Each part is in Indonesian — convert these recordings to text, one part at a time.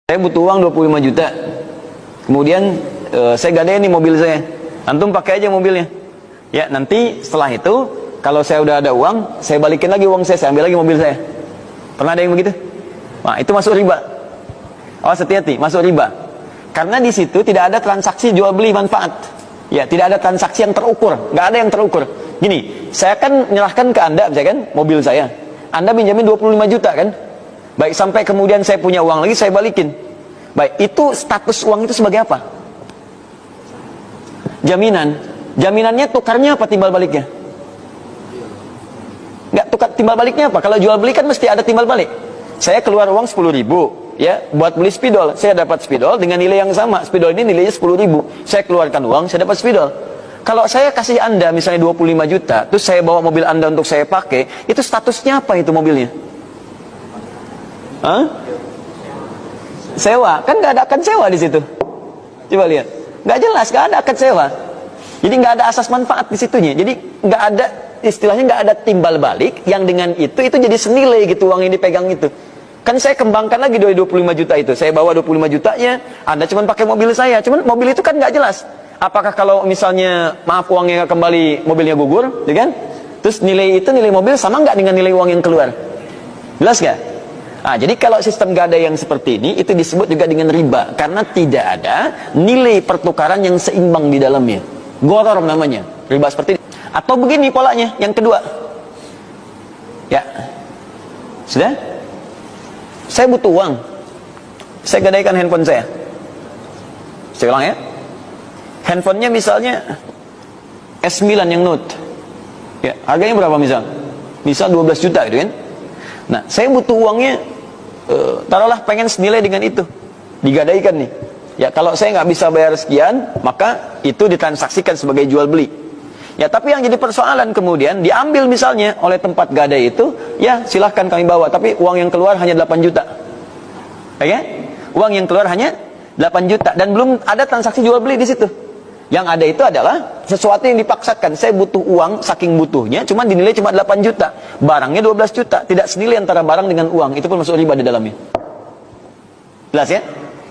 Saya butuh uang 25 juta. Kemudian saya gadein nih mobil saya. Antum pakai aja mobilnya. Ya, nanti setelah itu kalau saya udah ada uang, saya balikin lagi uang saya ambil lagi mobil saya. Pernah ada yang begitu? Nah, itu masuk riba. Awas, hati-hati, masuk riba. Karena di situ tidak ada transaksi jual beli manfaat. Ya, tidak ada transaksi yang terukur, nggak ada yang terukur. Gini, saya kan menyerahkan ke Anda, misalkan mobil saya. Anda pinjamin 25 juta kan? Baik, sampai kemudian saya punya uang lagi, saya balikin. Baik, itu status uang itu sebagai apa? Jaminan. Jaminannya tukarnya apa timbal baliknya? Nggak, tukar timbal baliknya apa? Kalau jual beli kan mesti ada timbal balik. Saya keluar uang 10 ribu, ya, buat beli spidol. Saya dapat spidol dengan nilai yang sama. Spidol ini nilainya 10 ribu. Saya keluarkan uang, saya dapat spidol. Kalau saya kasih Anda misalnya 25 juta, terus saya bawa mobil Anda untuk saya pakai, itu statusnya apa itu mobilnya? Hah? Sewa, kan nggak ada akad sewa di situ. Coba lihat, nggak jelas, nggak ada akad sewa. Jadi nggak ada asas manfaat di situnya. Jadi nggak ada, istilahnya nggak ada timbal balik yang dengan itu jadi senilai gitu uang yang dipegang itu. Kan saya kembangkan lagi dari 25 juta itu. Saya bawa 25 jutanya, Anda cuma pakai mobil saya. Cuman mobil itu kan nggak jelas. Apakah kalau misalnya, maaf, uangnya nggak kembali, mobilnya gugur, ya kan? Terus nilai itu, nilai mobil sama nggak dengan nilai uang yang keluar? Jelas nggak? Nah, jadi kalau sistem gadai yang seperti ini, itu disebut juga dengan riba. Karena tidak ada nilai pertukaran yang seimbang di dalamnya. Gharar namanya, riba seperti ini. Atau begini polanya, yang kedua. Ya, sudah? Saya butuh uang. Saya gadaikan handphone saya. Saya ulang ya. Handphonenya misalnya S9 yang Note. Ya, harganya berapa misal? Misal 12 juta gitu kan. Nah, saya butuh uangnya, taruhlah pengen senilai dengan itu. Digadaikan nih. Ya, kalau saya nggak bisa bayar sekian, maka itu ditransaksikan sebagai jual beli. Ya, tapi yang jadi persoalan kemudian diambil misalnya oleh tempat gadai itu, ya silahkan kami bawa, tapi uang yang keluar hanya 8 juta. Ya, uang yang keluar hanya 8 juta dan belum ada transaksi jual beli di situ. Yang ada itu adalah sesuatu yang dipaksakan. Saya butuh uang, saking butuhnya, cuma dinilai cuma 8 juta. Barangnya 12 juta. Tidak senilai antara barang dengan uang. Itu pun masuk riba di dalamnya. Jelas ya?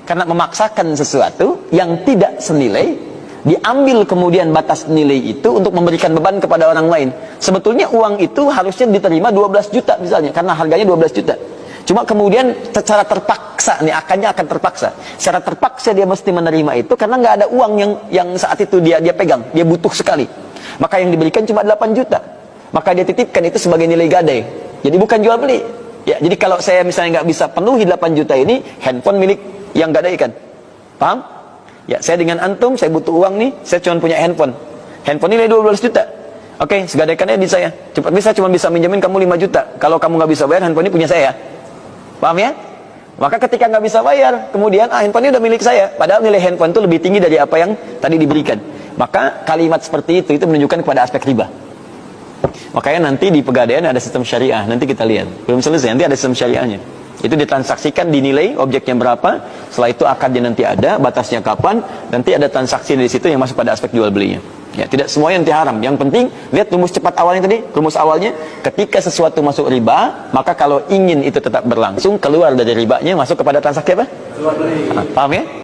Karena memaksakan sesuatu yang tidak senilai, diambil kemudian batas nilai itu untuk memberikan beban kepada orang lain. Sebetulnya uang itu harusnya diterima 12 juta misalnya. Karena harganya 12 juta. Cuma kemudian secara terpaksa, nih akannya akan terpaksa. Secara terpaksa dia mesti menerima itu karena nggak ada uang yang saat itu dia pegang, dia butuh sekali. Maka yang diberikan cuma 8 juta. Maka dia titipkan itu sebagai nilai gadai. Jadi bukan jual beli. Ya, jadi kalau saya misalnya nggak bisa penuhi 8 juta ini, handphone milik yang gadaikan. Paham? Ya, saya dengan antum, saya butuh uang nih, saya cuma punya handphone. Handphone nilai 12 juta. Oke, segadaikannya di saya. Cepat bisa cuma bisa minjemin kamu 5 juta. Kalau kamu nggak bisa bayar, handphone ini punya saya. Paham ya? Maka ketika nggak bisa bayar, kemudian handphone ini udah milik saya. Padahal nilai handphone itu lebih tinggi dari apa yang tadi diberikan. Maka kalimat seperti itu menunjukkan kepada aspek riba. Makanya nanti di pegadaian ada sistem syariah. Nanti kita lihat. Belum selesai, nanti ada sistem syariahnya. Itu ditransaksikan, dinilai objeknya berapa. Setelah itu akadnya nanti ada, batasnya kapan. Nanti ada transaksi dari situ yang masuk pada aspek jual belinya. Ya, tidak semuanya nanti haram. Yang penting, lihat rumus cepat awalnya tadi. Rumus awalnya, ketika sesuatu masuk riba, maka kalau ingin itu tetap berlangsung, keluar dari ribanya, masuk kepada transaksi apa? Jual beli. Paham ya?